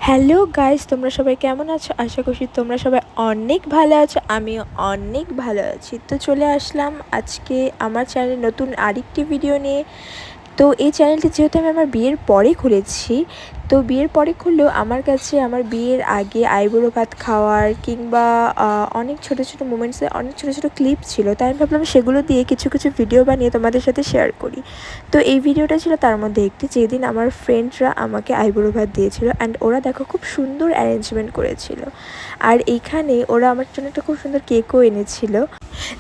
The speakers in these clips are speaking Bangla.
হ্যালো গাইস, তোমরা সবাই কেমন আছো? আশা করছি তোমরা সবাই অনেক ভালো আছো। আমিও অনেক ভালো আছি। তো চলে আসলাম আজকে আমার চ্যানেলে নতুন আরেকটি ভিডিও নিয়ে। তো এই চ্যানেলটি যেহেতু আমি আমার বিয়ের পরে খুলেছি, তো বিয়ের পরে খুললেও আমার কাছে আমার বিয়ের আগে আইবুড়ো ভাত খাওয়ার কিংবা অনেক ছোটো ছোটো মোমেন্টসে অনেক ছোটো ছোটো ক্লিপ ছিল, তাই আমি ভাবলাম সেগুলো দিয়ে কিছু কিছু ভিডিও বানিয়ে তোমাদের সাথে শেয়ার করি। তো এই ভিডিওটা ছিল তার মধ্যে একটি, যেদিন আমার ফ্রেন্ডরা আমাকে আইবুড়ো ভাত দিয়েছিল অ্যান্ড ওরা দেখো খুব সুন্দর অ্যারেঞ্জমেন্ট করেছিল। আর এইখানে ওরা আমার জন্য একটা খুব সুন্দর কেকও এনেছিল,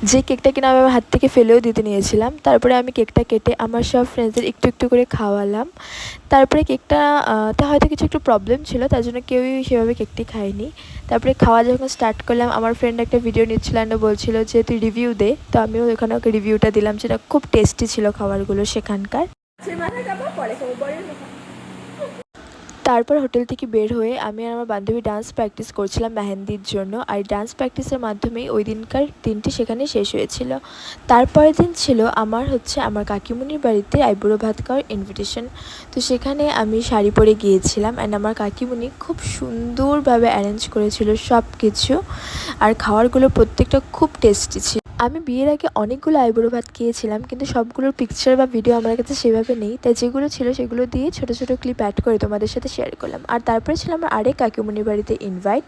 যে কেকটা কিনা আমি আমার হাত থেকে ফেলেও দিতে নিয়েছিলাম। তারপরে আমি কেকটা কেটে আমার সব ফ্রেন্ডসদের একটু একটু করে খাওয়ালাম। তারপরে কেকটা তে হয়তো কিছু একটু প্রবলেম ছিল, তার জন্য কেউই সেভাবে কেকটি খায়নি। তারপরে খাওয়া যখন স্টার্ট করলাম, আমার ফ্রেন্ড একটা ভিডিও নিচ্ছিল অ্যান্ড বলছিল যে তুই রিভিউ দে। তো আমিও ওখানে ওকে রিভিউটা দিলাম, যেটা খুব টেস্টি ছিল খাবারগুলো সেখানকার। তারপর হোটেল থেকে বের হয়ে আমি আর আমার বান্ধবী ডান্স প্র্যাকটিস করছিলাম মেহেন্দির জন্য। আর ডান্স প্র্যাকটিসের মাধ্যমেই ওই দিনকার দিনটি সেখানে শেষ হয়েছিল। তারপরের দিন ছিল আমার কাকিমুনির বাড়িতে আইবুড়ো ভাত খাওয়ার ইনভিটেশন। তো সেখানে আমি শাড়ি পরে গিয়েছিলাম অ্যান্ড আমার কাকিমুনি খুব সুন্দরভাবে অ্যারেঞ্জ করেছিল সব কিছু। আর খাবারগুলো প্রত্যেকটা খুব টেস্টি ছিল। আমি বিয়ের আগে অনেকগুলো আইবুড়ো ভাত খেয়েছিলাম, কিন্তু সবগুলোর পিকচার বা ভিডিও আমার কাছে সেভাবে নেই, তাই যেগুলো ছিল সেগুলো দিয়ে ছোটো ছোটো ক্লিপ অ্যাড করে তোমাদের সাথে শেয়ার করলাম। আর তারপরে ছিল আমার আরেক কাকিমুনির বাড়িতে ইনভাইট,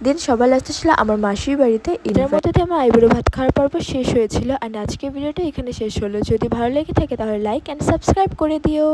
দেন সবার লাস্টে ছিল আমার মাসির বাড়িতে। এটার মধ্যে দিয়ে আমার আইবুড়ো ভাত খাওয়ার পর্ব শেষ হয়েছিল। অ্যান্ড আজকের ভিডিওটা এখানে শেষ হলো। যদি ভালো লেগে থাকে তাহলে লাইক অ্যান্ড সাবস্ক্রাইব করে দিও।